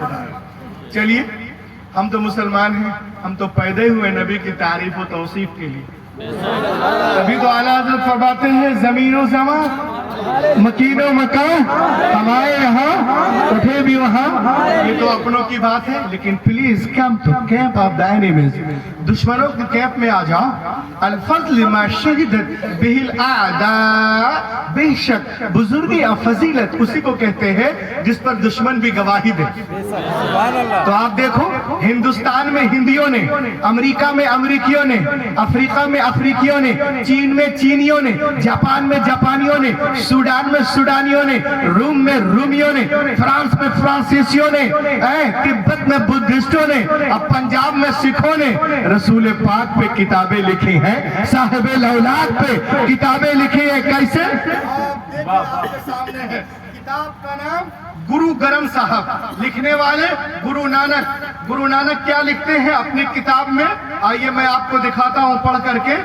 خدا ہے. چلیے ہم تو مسلمان ہیں, ہم تو پیدا ہی ہوئے نبی کی تعریف و توصیف کے لیے. ابھی تو اعلیٰ حضرت فرماتے ہیں زمین و زمان مکین و مکان ہمارے یہاں اٹھے بھی وہاں. یہ تو اپنوں کی بات ہے, لیکن please come to camp of the enemies. دشمنوں کے کیمپ میں آ جاؤ. الفضل ما شہدت بہ الاعداء, بے شک بزرگی یا فضیلت اسی کو کہتے ہیں جس پر دشمن بھی گواہی دے. تو آپ دیکھو ہندوستان میں ہندیوں نے, امریکہ میں امریکیوں نے, افریقہ میں افریقیوں نے, چین میں چینیوں نے, جاپان میں جاپانیوں نے, سوڈان میں سوڈانیوں نے, روم میں رومیوں نے, فرانس میں فرانسیسیوں نے, تبت میں بدھسٹوں نے, اب پنجاب میں سکھوں نے رسول پاک پہ کتابیں لکھی ہیں, صاحب الاولاد پہ کتابیں لکھی ہیں. کیسے؟ آپ کے سامنے ہے کتاب کا نام گرو گرم صاحب, لکھنے والے گرو نانک. گرو نانک کیا لکھتے ہیں اپنی کتاب میں؟ آئیے میں آپ کو دکھاتا ہوں پڑھ کر کے.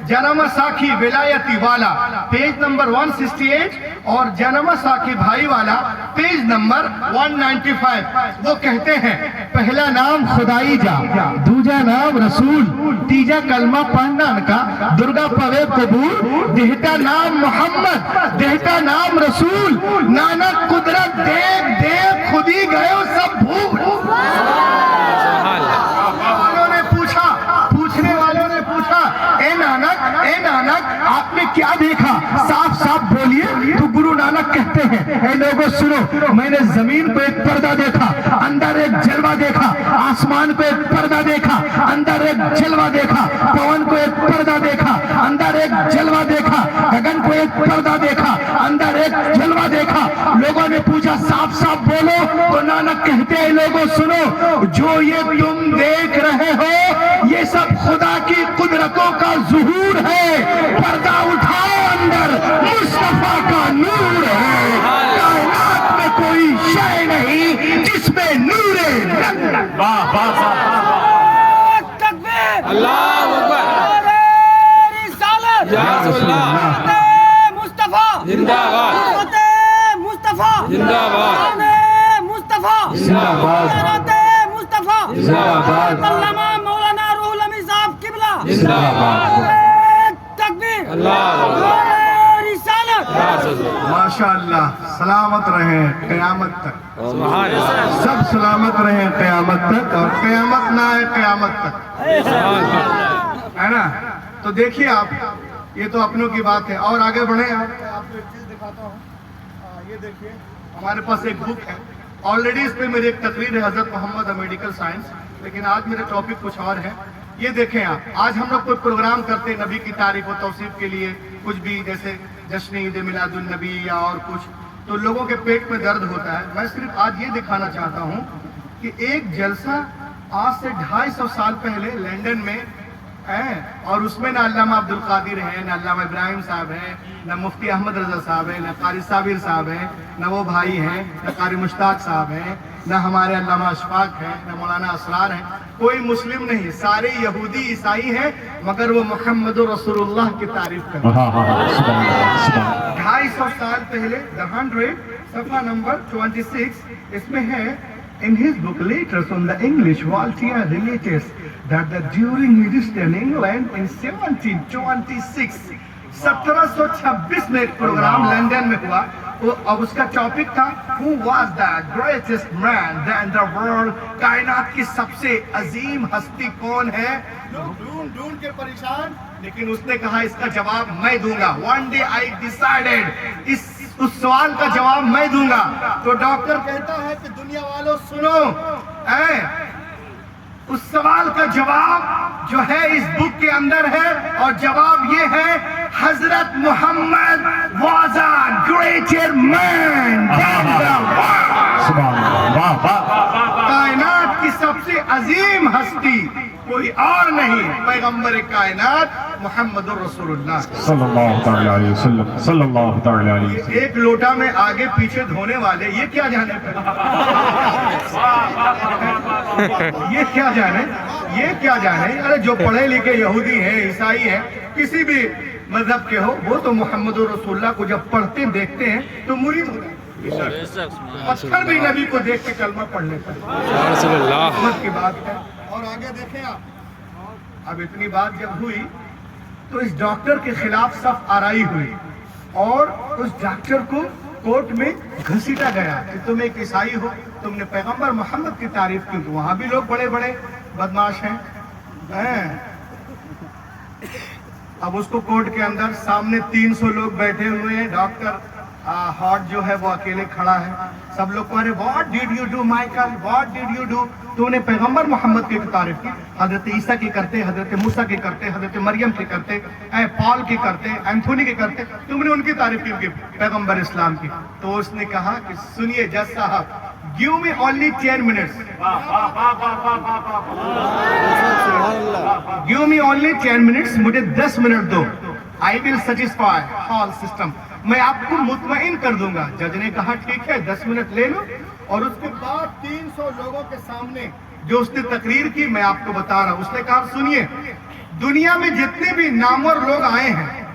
جنم ساکھی ولایتی والا پیج نمبر 168 اور جنم ساکھی بھائی والا پیج نمبر 195. وہ کہتے ہیں پہلا نام خدائی جا, دوجا نام رسول, تیجا کلمہ پڑھنا کا, درگا پوے قبول, دہتا نام محمد, دہتا نام رسول, نانک قدرت دیکھ دیکھ خودی گئے سب بھول. اے نانک آپ نے کیا دیکھا, صاف صاف بولیے. تو گرو نانک کہتے ہیں اے لوگوں سنو, میں نے زمین پہ ایک پردہ دیکھا, اندر ایک جلوہ دیکھا, آسمان پہ ایک پردہ دیکھا, اندر ایک جلوہ دیکھا, پون کو ایک پردہ دیکھا, اندر ایک جلوہ دیکھا, گگن کو ایک پردہ دیکھا, اندر ایک جلوہ دیکھا. لوگوں نے پوچھا صاف صاف بولو, تو نانک کہتے ہیں لوگوں سنو, جو یہ تم دیکھ رہے ہو یہ سب خدا کی قدرتوں کا ظہور ہے. پردہ اٹھاؤ, اندر مصطفیٰ کا نور ہے. کائنات میں کوئی شے نہیں جس میں نور ہے. واہ واہ واہ, تکبیر, اللہ اکبر, رسالت, یا رسول اللہ, مصطفیٰ زندہ باد, مصطفیٰ زندہ باد, مصطفیٰ, زندہ باد, مصطفیٰ, زندہ باد, علامہ مولانا روح الامین صاحب قبلہ, زندہ باد, تکبیر, اللہ اکبر, رسالت. ماشاءاللہ. سلامت رہیں قیامت تک, سبحان اللہ, سب سلامت رہیں قیامت تک, اور قیامت نہ آئے قیامت تک, ہے نا. تو دیکھیے آپ, یہ تو اپنوں کی بات ہے. اور آگے بڑھیں. آپ کو ایک چیز دکھاتا ہوں, یہ دیکھیے ہمارے پاس ایک بک ہے. آلریڈی اس پہ میری ایک تقریر ہے حضرت محمد میڈیکل سائنس, لیکن آج میرا ٹاپک کچھ اور ہے. یہ دیکھیں آپ, آج ہم لوگ کوئی پروگرام کرتے ہیں نبی کی تعریف و توصیف کے لیے, کچھ بھی جیسے جشن عید میلاد النبی یا اور کچھ, تو لوگوں کے پیٹ میں درد ہوتا ہے. میں صرف آج یہ دکھانا چاہتا ہوں کہ ایک جلسہ آج سے 250 سال پہلے لندن میں ہے, اور اس میں نہ علامہ عبد القادر ہے, نہ علامہ ابراہیم صاحب ہیں, نہ مفتی احمد رضا صاحب ہیں, نہ قاری صابر صاحب ہیں, نہ وہ بھائی ہیں, نہ قاری مشتاق صاحب ہیں, نہ ہمارے علامہ اشفاق ہیں, نہ مولانا اسرار ہیں. کوئی مسلم نہیں, سارے یہودی عیسائی ہیں, مگر وہ محمد رسول اللہ کی تعریف کرتے ہیں. 250 سال پہلے The 100 صفحہ نمبر 26 اس میں ہے. In his book Letters on the English, Voltaire relates that during his stay in England in 1726, 1726 میں ایک پروگرام لندن میں ہوا, اور اس کا ٹاپک تھا Who was the greatest man in the world? کائنات کی سب سے عظیم ہستی کون ہے؟ لوگ ڈھونڈ کے پریشان, لیکن اس نے کہا اس کا جواب میں دوں گا. One day I decided, اس سوال کا جواب میں دوں گا. تو ڈاکٹر کہتا ہے کہ دنیا والوں سنو, اس سوال کا جواب جو ہے اس بک کے اندر ہے, اور جواب یہ ہے حضرت محمد was a greater man than the world. کائنات کی سب سے عظیم ہستی کوئی اور نہیں, پیغمبر کائنات محمد رسول اللہ صلی اللہ تعالی علیہ وسلم, صلی اللہ تعالی علیہ وسلم. ایک لوٹا میں آگے پیچھے دھونے والے, یہ کیا جانے, یہ کیا جانے, یہ کیا جانے. ارے جو پڑھے لکھے یہودی ہیں, عیسائی ہیں, کسی بھی مذہب کے ہو, وہ تو محمد رسول اللہ کو جب پڑھتے دیکھتے ہیں تو مرید ہو جاتے ہیں. पत्थर भी नबी को देख के कलमा पढ़ने पड़े। रसूलुल्लाह। हिम्मत की बात है। और आगे देखें आप, अब इतनी बात जब हुई तो इस डॉक्टर के खिलाफ सख्त आराई हुई और उस डॉक्टर को कोर्ट में घसीटा गया कि तुम एक ईसाई हो, तुमने पैगंबर मोहम्मद की तारीफ की। तो वहां भी लोग बड़े बड़े बदमाश हैं। अब उसको कोर्ट के अंदर सामने 300 लोग बैठे हुए हैं, डॉक्टर हॉट जो है वो अकेले खड़ा है। सब लोग कह रहे what did you do Michael, what did you do, तूने पैगंबर मोहम्मद की तारीफ की। हजरत ईसा की करते, हजरत मूसा की करते, हजरत मरियम की करते, पॉल की करते, एंथोनी की करते, तुमने उनकी तारीफ क्यों की, पैगंबर इस्लाम की। तो उसने कहा कि सुनिए जज sahab, give me only 10 minutes, give me only 10 minutes, मुझे 10 मिनट दो, I will satisfy whole system, मैं आपको मुतमईन कर दूंगा। जज ने कहा ठीक है 10 मिनट ले लो। और उसके बाद 300 लोगों के सामने जो उसने तकरीर की मैं आपको बता रहा हूं। उसने कहा सुनिए, दुनिया में जितने भी नामवर लोग आए हैं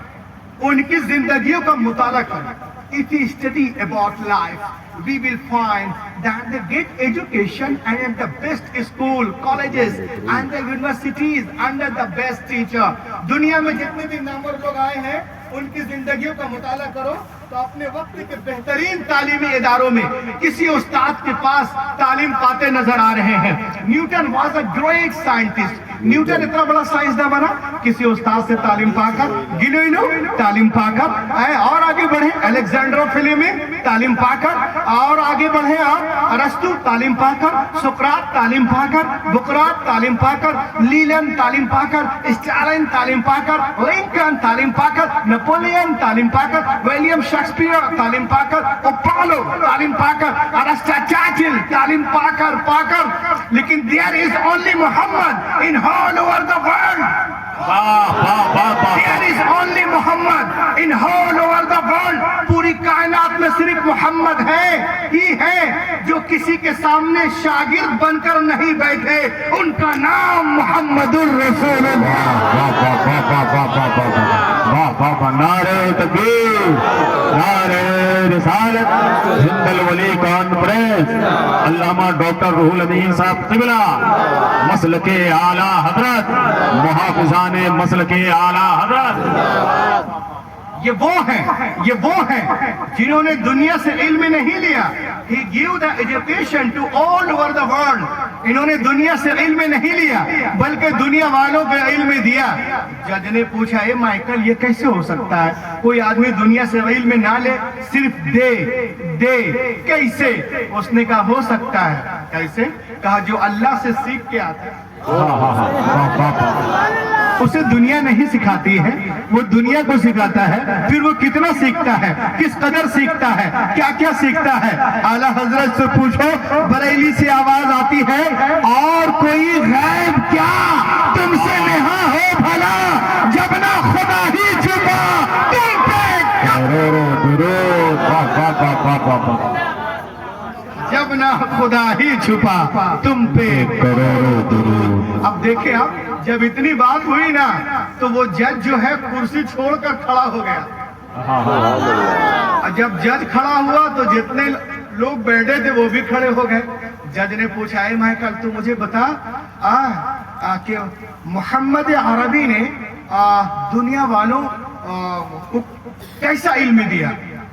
उनकी जिंदगियों का मुताला करो। If we study about life, we will find that they get education and at the best school, colleges and the universities under the best teacher. दुनिया में जितने भी नामवर लोग आए हैं उनकी जिंदगियों का मुताला करो तो अपने वक्त के बेहतरीन तालीमी इदारों में किसी उस्ताद के पास तालीम पाते नजर आ रहे हैं। Newton was a great scientist. Newton इतना बड़ा साइंसदान बना किसी उस्ताद से तालीम पाकर, गिलोइलो तालीम पाकर, और आगे बढ़े अलेक्जेंडर फिलिमी तालीम पाकर, और आगे बढ़े आप अरस्तु तालीम पाकर, सुकरात तालीम पाकर, बुकरात तालीम पाकर, लीलन तालीम पाकर, स्टालिन तालीम पाकर, लिंकन तालीम पाकर, नेपोलियन तालीम पाकर, विलियम शेक्सपियर तालीम पाकर, अपोलो तालीम पाकर, अरिस्टोटल तालीम पाकर, लेकिन there is only Muhammad in all over the world. There is only Muhammad in all over the world. पूरी कायनात में सिर्फ मोहम्मद है ही है जो किसी के सामने शागिर्द बनकर नहीं बैठे। उनका नाम मोहम्मदुर रसूलुल्लाह। नारे तकबीर, नारे रिसालत, हिंदुल वली कॉन्फ्रेंस, अल्लामा डॉक्टर रूहुल अमीन साहब क़िबला, मसलके आला हजरत, मुहाफ़िज़ाने मसलके आला हजरत। ये वो हैं जिन्होंने दुनिया से इल्म नहीं लिया। He gave the education to all over the world. इन्होंने दुनिया से इल्म नहीं लिया बल्कि दुनिया वालों को इल्म दिया। जज ने पूछा ए माइकल ये कैसे हो सकता है, कोई आदमी दुनिया से इल्म ना ले, सिर्फ दे कैसे? उसने कहा हो सकता है। कैसे? कहा जो अल्लाह से सीख के आता है उसे दुनिया नहीं सिखाती है, वो दुनिया को सिखाता है। फिर वो कितना सीखता है, किस कदर सीखता है, क्या क्या सीखता है। आला हजरत से पूछो, बरेली से आवाज आती है और कोई गैब क्या तुमसे नेहा हो भला, जब ना खुदा ही छुपा तुम पे, जब ना खुदा ही छुपा तुम पे करोड़ों दुरूद। अब देखें आप, जब इतनी बात हुई ना तो वो जज जो है कुर्सी छोड़कर खड़ा हो गया। जब जज खड़ा हुआ तो जितने लोग बैठे थे वो भी खड़े हो गए। जज ने पूछा ए माइकल तू मुझे बता कि मोहम्मद अरबी ने दुनिया वालों को कैसा इल्म दिया,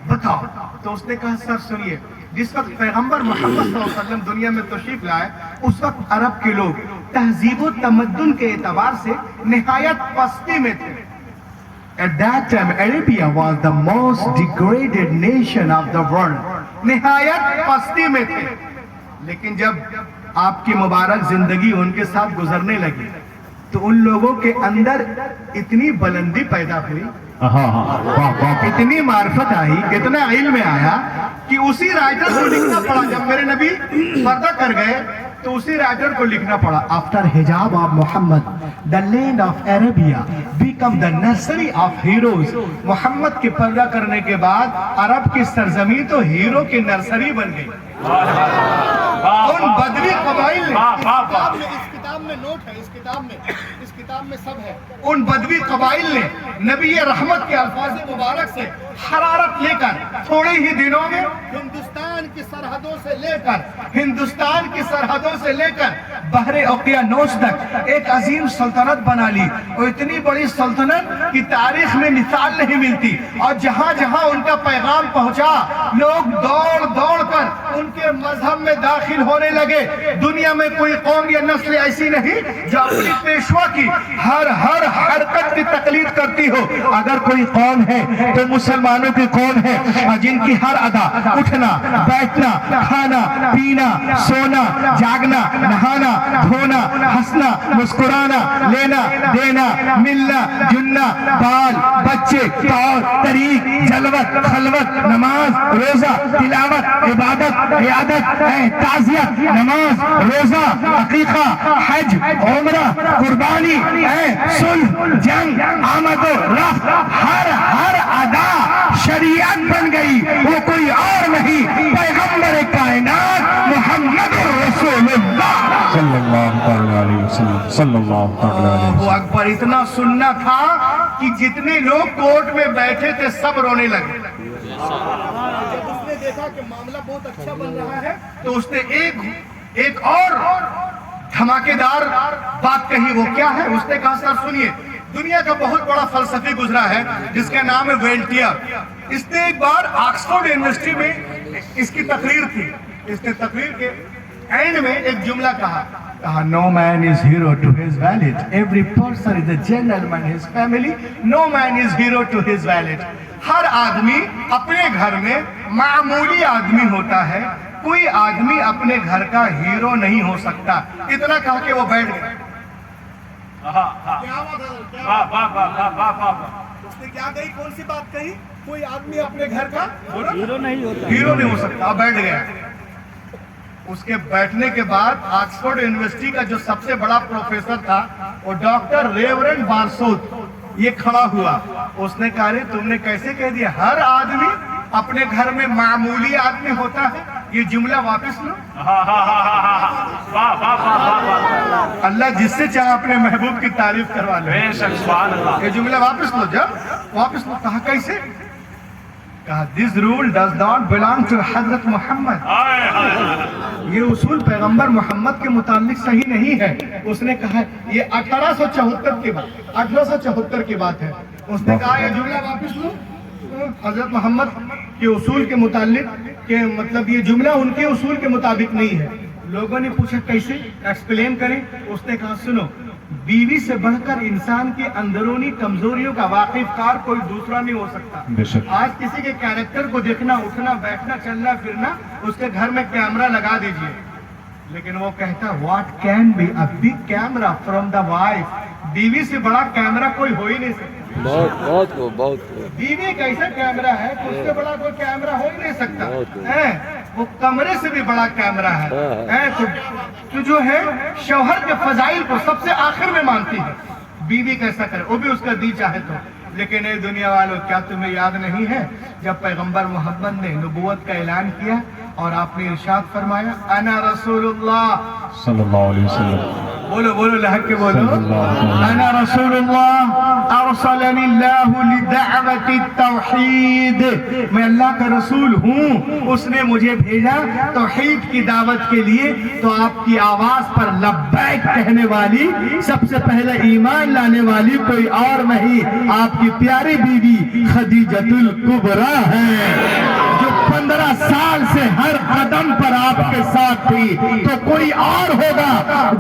बताओ। तो उसने कहा सर सुनिए, जिस वक्त पैगंबर मोहम्मद सल्लल्लाहु अलैहि वसल्लम दुनिया में तशरीफ लाए उस वक्त अरब के लोग तहजीब व तमद्दुन के एतबार से निहायत पस्ती में थे। At that time Arabia was the most degraded nation of the world. निहायत पस्ती में थे। लेकिन जब आपकी मुबारक जिंदगी उनके साथ गुजरने लगी तो उन लोगों के अंदर इतनी बुलंदी पैदा हुई, इतनी मार्फत आई, इतना इल्म आया कि उसी राइटर को लिखना पड़ा। जब मेरे नबी पर्दा कर गए तो उसी राइटर को लिखना पड़ा, after hijab of Muhammad the land of Arabia become the nursery of heroes. Muhammad के पर्दा करने के बाद अरब की सरजमीन तो हीरो की नर्सरी बन गई। उन बदरी कबाइल ने इस किताब सामने नोट है, इस किताब में सब है। उन बदवी कबाइल ने नबी रहमत के अल्फाज मुबारक से हरारत लेकर थोड़े ही दिनों में हिंदुस्तान की सरहदों से लेकर बहरे ओकियानोस तक एक अजीम सल्तनत बना ली। और इतनी बड़ी सल्तनत की तारीख में मिसाल नहीं मिलती। और जहां जहां उनका पैगाम पहुंचा, लोग दौड़ दौड़ कर उनके मजहब में दाखिल होने लगे। दुनिया में कोई कौम या नस्ल ऐसी नहीं जो अपनी पेशवा की हर हरकत की तकलीद करती हो। अगर कोई कौम है तो मुसलमानों की कौम है, जिनकी हर अदा, उठना, बैठना, खाना, पीना, सोना, जागना, नहाना, धोना, हंसना, मुस्कुराना, लेना, देना, मिलना, जुलना, बाल, बच्चे, तौर तरीक, जलवत, खलवत, नमाज, रोजा, तिलावत, इबादत, इयादत, ताज़ियत, नमाज, रोजा, अकीका, हज, उम्रा, कुर्बानी, सुल्ह, जंग, आमद और रफ्त, हर अदा शरीयत बन गई। वो कोई और नहीं, पैगंबर कायनात मोहम्मद रसूलुल्लाह सल्लल्लाहु अलैहि वसल्लम सल्लल्लाहु अलैहि वसल्लम। वो अकबर इतना सुनना था कि जितने लोग कोर्ट में बैठे थे सब रोने लगे। जब उसने देखा कि मामला बहुत अच्छा बन रहा है तो उसने एक और धमाकेदार बात कही। वो क्या है? उसने कहा, सर सुनिए, दुनिया का बहुत बड़ा फलसफी गुजरा है जिसका नाम है वेल्टियर। इसने एक बार ऑक्सफोर्ड यूनिवर्सिटी में इसकी तकरीर थी। इसने तकरीर के एंड में एक जुमला कहा, no man is hero to his valet, every person is a gentleman his family, no man is hero to his valet. हर आदमी अपने घर में मामूली आदमी होता है, कोई आदमी अपने घर का हीरो नहीं हो सकता। इतना कह के वो बैठ गए। उसने क्या कही? कौन सी बात कही? कोई आदमी अपने घर का हीरो नहीं हो सकता। बैठ गया। उसके बैठने के बाद ऑक्सफोर्ड यूनिवर्सिटी का जो सबसे बड़ा प्रोफेसर था, वो डॉक्टर रेवरेंड बारसूद, ये खड़ा हुआ। उसने कहा, रे तुमने कैसे कह दिया हर आदमी अपने घर में मामूली आदमी होता है? ये जुमला वापस लो। अल्लाह जिससे चाहे अपने महबूब की तारीफ करवा लो। ये जुमला वापस लो, जब वापस लो। कहा कैसे? कहा, this rule does not belong to हजरत मोहम्मद। ये उसूल पैगंबर मोहम्मद के मुतालिक सही नहीं है। उसने कहा, ये 1874 की बात है। उसने कहा, ये जुमला वापस लो। हजरत मोहम्मद के उसूल के मुतालिक के मतलब ये जुमला उनके उसूल के मुताबिक नहीं है। लोगों ने पूछा कैसे, एक्सप्लेन करें। उसने कहा, सुनो, बीवी से बढ़कर इंसान के अंदरूनी कमजोरियों का वाकिफकार कोई दूसरा नहीं हो सकता। आज किसी के कैरेक्टर को देखना, उठना, बैठना, चलना, फिरना, उसके घर में कैमरा लगा दीजिए, लेकिन वो कहता, what can be a big camera from the wife. बीवी से बड़ा कैमरा कोई हो ही नहीं सकता। बहुत बीवी एक ऐसा कैमरा है, उससे बड़ा कोई कैमरा हो ही नहीं सकता है। वो कमरे से भी बड़ा कैमरा है। तो जो है शौहर के फजाइल को सबसे आखिर में मानती है। बीवी कैसा करे, वो भी उसका दी चाहे तो। लेकिन ये दुनिया वालों, क्या तुम्हें याद नहीं है जब पैगंबर मोहम्मद ने नबूवत का ऐलान किया और आपने इरशाद फरमाया, अना रसूलुल्लाह सल्लल्लाहु अलैहि वसल्लम। बोलो लहक के बोलो, अना रसूलुल्लाह अरसलनी अल्लाहु लिदअवति तौहीद। मैं अल्लाह का रसूल हूँ, उसने मुझे भेजा तौहीद की दावत के लिए। तो आपकी आवाज पर लब्बैक कहने वाली, सबसे पहले ईमान लाने वाली कोई और नहीं, आपकी प्यारी बीवी खदीजतुल कुबरा है, जो 15 साल से हर कदम पर आपके साथ थी। तो कोई और होगा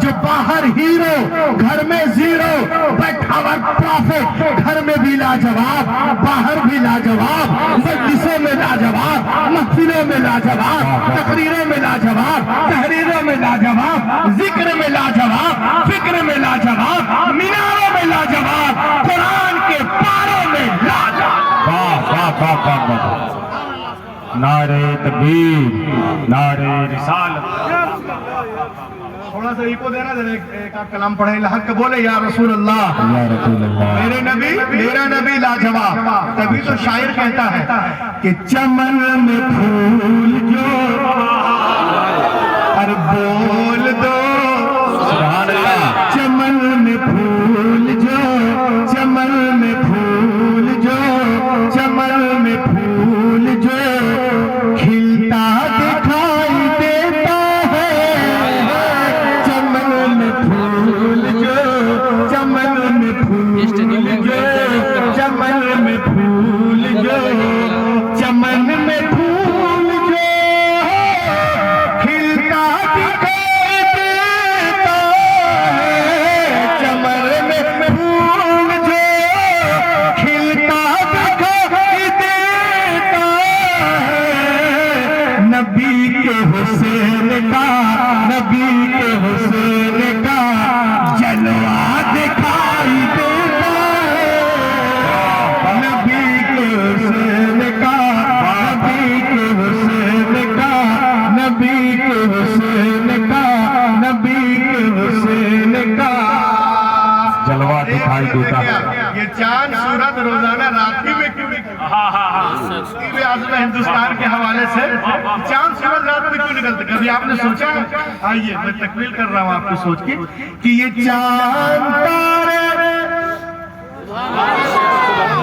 जो बाहर हीरो, घर में जीरो, बट आवर प्रॉफिट घर में भी लाजवाब, बाहर भी लाजवाब, मजलिसों में लाजवाब, महफिलों में लाजवाब, तकरीरों में लाजवाब, तहरीरों में लाजवाब, जिक्र में लाजवाब, फिक्र में लाजवाब, मीनारों में लाजवाब, कुरान के पारों में लाजवाब। नारे तकबीर, नारे रिसालत। थोड़ा सा इको देना, एक कलाम पढ़े, हक के बोले, या रसूल अल्लाह, मेरे नबी, मेरा नबी लाजवाब। तभी तो शायर कहता है कि चमन में फूल जो और बोल दो, सुभान अल्लाह। چاند سورج روزانہ رات ہی میں کیوں نکلتے؟ ترتیب اعظم ہندوستان کے حوالے سے چاند سورج رات میں کیوں نکلتے؟ کبھی آپ نے سوچا؟ آئیے میں تکمیل کر رہا ہوں آپ کو سوچ کے کہ یہ چاند تارے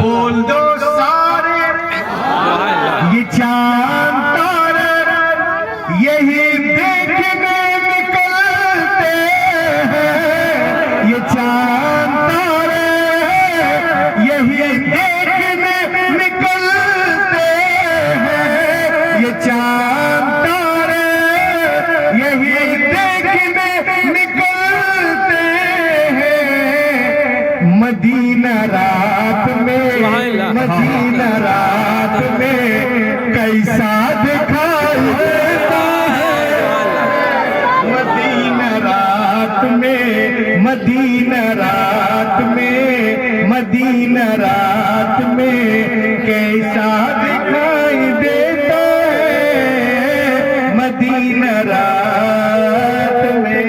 بول دو سارے، یہ چاند تارے یہی دیکھنے نکلتے ہیں، یہ چاند تارے یہی دیکھنے نکلتے ہیں، یہ چاند تارے یہی دیکھنے نکلتے ہیں، مدینہ رات میں، مدینہ رات میں کیسا دکھائی دیتا ہے، مدینہ رات میں، مدینہ رات میں، مدینہ رات میں کیسا دکھائی دیتا ہے، مدینہ رات میں۔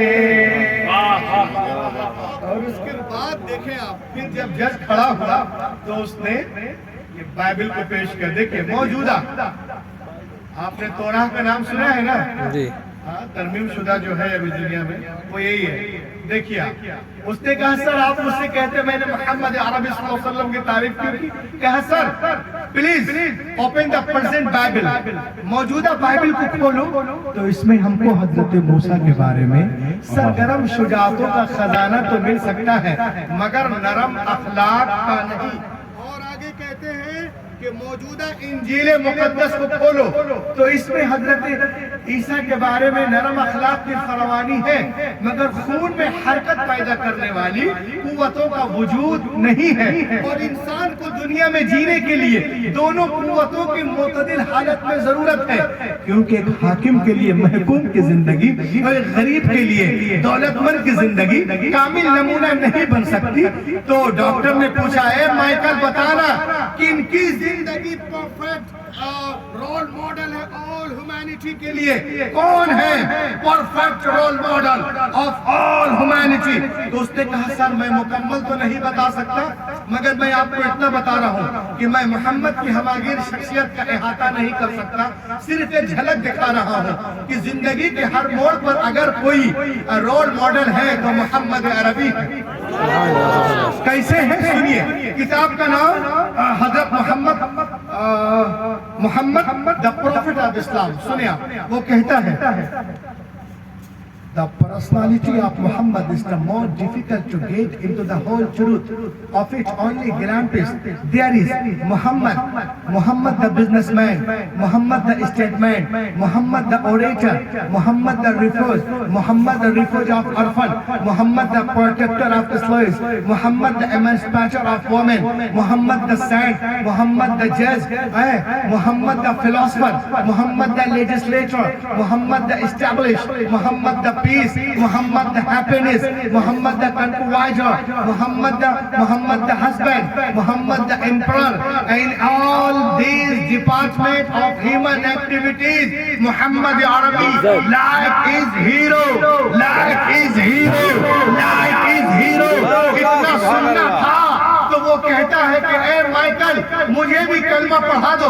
اور اس کے بعد دیکھیں آپ، پھر جب جج کھڑا ہوا تو اس نے یہ بائبل کو پیش کر، دیکھیں موجودہ، آپ نے توراہ کا نام سنا ہے نا؟ جی ترمیم شدہ جو ہے ابھی دنیا میں وہ یہی ہے۔ دیکھیے اس نے کہا سر آپ مجھ سے کہتے میں نے محمد عربی صلی اللہ علیہ وسلم کی تعریف کی، کہا sir please open the present Bible, موجودہ بائبل کو کھولو تو اس میں ہم کو حضرت موسیٰ کے بارے میں سرگرم شجاعتوں کا خزانہ تو مل سکتا ہے مگر نرم اخلاق کا نہیں۔ اور آگے کہتے ہیں کہ موجودہ انجیل مقدس کو کھولو تو اس میں حضرت عیسیٰ کے بارے میں نرم اخلاق کی فراوانی ہے مگر خون میں حرکت پیدا کرنے والی قوتوں کا وجود نہیں ہے، اور انسان کو دنیا میں جینے کے لیے دونوں قوتوں کی معتدل حالت میں ضرورت ہے، کیونکہ ایک حاکم کے لیے محکوم کی زندگی اور ایک غریب کے لیے دولت مند کی زندگی کامل نمونہ نہیں بن سکتی۔ تو ڈاکٹر نے پوچھا ہے مائیکل بتانا کہ ان کی زندگی پرفیکٹ رول ماڈل ہے آل ہیومینٹی کے لیے، کون ہے perfect role model of all humanity? تو اس نے کہا سر میں مکمل تو نہیں بتا سکتا مگر میں آپ کو اتنا بتا رہا ہوں کہ میں محمد کی ہماگیر شخصیت کا احاطہ نہیں کر سکتا، صرف ایک جھلک دکھا رہا ہوں کہ زندگی کے ہر موڑ پر اگر کوئی رول ماڈل ہے تو محمد عربی ہے۔ کیسے ہے سنیے، کتاب کا نام حضرت محمد the prophet of Islam، سنیا وہ کہتا ہے The personality of Muhammad is the more difficult to get into the whole truth of it only glimpses. There is Muhammad the businessman, Muhammad the statesman, Muhammad the orator, Muhammad the refuge of orphan, Muhammad the protector of the slaves, Muhammad the emancipator of women, Muhammad the saint, Muhammad the judge, Muhammad the philosopher, Muhammad the legislator, Muhammad the established, Muhammad the peace, Muhammad the happiness, Muhammad the conqueror, Muhammad the husband, Muhammad the emperor. In all these departments of human activities, Muhammad Arabi like is hero, like is hero, like is hero. اتنا سننا تھا تو وہ کہتا ہے کہ اے Michael مجھے بھی کلمہ پڑھا دو،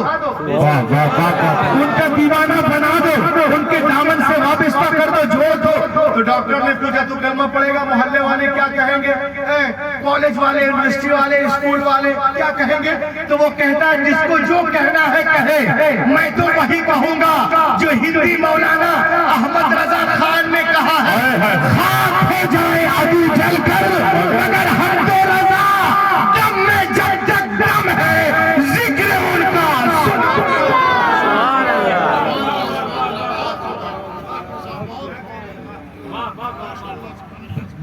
ان کا دیوانہ بنا دو، ان کے دامن سے وابستہ کر دو، جوڑ دو۔ تو ڈاکٹر نے پوچھا تو کلمہ پڑھے گا محلے والے کیا کہیں گے، کالج والے، یونیورسٹی والے، اسکول والے کیا کہیں گے؟ تو وہ کہتا ہے جس کو جو کہنا ہے کہے، میں تو وہی کہوں گا جو ہندی مولانا احمد رضا خان نے کہا ہے، خاک ہو جائے ابھی جل کر مگر ہم تو رضا دم میں جب تک دم ہے ذکر ان کا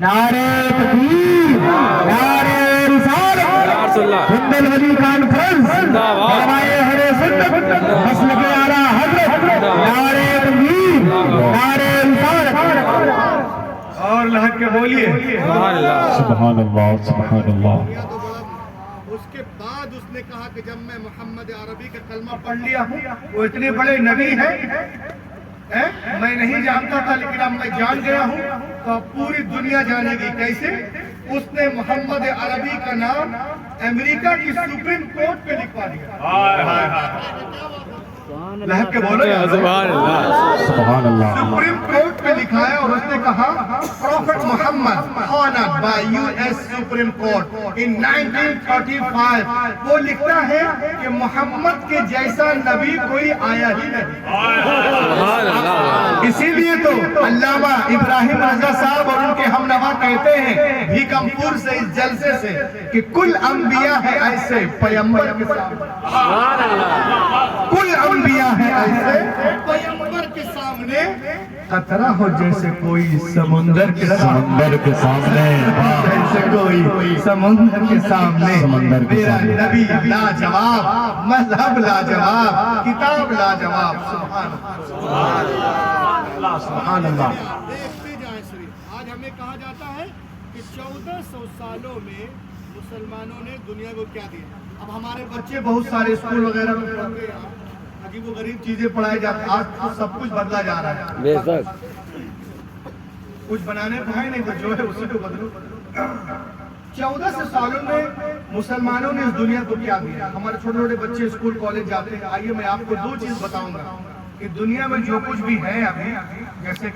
نعرہ تکبیر، نعرہ رسالت، ہند الولی کانفرنس، علمائے اہل سنت، مسلک اعلیٰ حضرت، نعرہ تکبیر، نعرہ رسالت۔ اور لہک کے بولیے سبحان اللہ، سبحان اللہ۔ اس کے بعد اس نے کہا کہ جب میں محمد عربی کا کلمہ پڑھ لیا ہوں، وہ اتنے بڑے نبی ہیں، میں نہیں جانتا تھا لیکن اب میں جان گیا ہوں تو اب پوری دنیا جانے گی۔ کیسے؟ उसने मोहम्मद अरबी का नाम अमेरिका की सुप्रीम कोर्ट पे लिखवा दिया। लहक के बोलो यार। सुभान अल्लाह। सुभान अल्लाह। सुप्रीम कोर्ट पे लिखा है और उसने कहा prophet Muhammad honored by US supreme court in 1935। वो लिखता है कि मोहम्मद के जैसा नबी कोई आया ही नहीं। सुभान अल्लाह। इसीलिए तो अल्लामा इब्राहिम रजा साहब और उनके हमनवा कहते हैं भीकमपुर से इस जलसे से कि कुल अंबिया है ऐसे पैगंबर के सामने। कुल अंबिया है ऐसे पैगंबर के सामने खतरा हो जैसे कोई समुंदर के सामने। जैसे कोई समुंदर के सामने मेरा नबी लाजवाब, मजहब लाजवाब, किताब लाजवाब। सुभान अल्लाह। देखते जाएं श्री, आज हमें कहा जाता है कि 1400 सालों में मुसलमानों ने दुनिया को क्या दिया। अब हमारे बच्चे बहुत सारे स्कूल वगैरह में पढ़ते हैं, अजीब वो गरीब चीजें पढ़ाई जाती। आज तो सब कुछ बदला जा रहा है। बेशक। कुछ बनाने को है नहीं तो जो है उसी को बदलो। 1400 सालों में मुसलमानों ने इस दुनिया को क्या दिया। हमारे छोटे छोटे बच्चे स्कूल कॉलेज जाते हैं। आइए मैं आपको दो चीज बताऊंगा कि दुनिया में जो कुछ भी है अभी, जैसे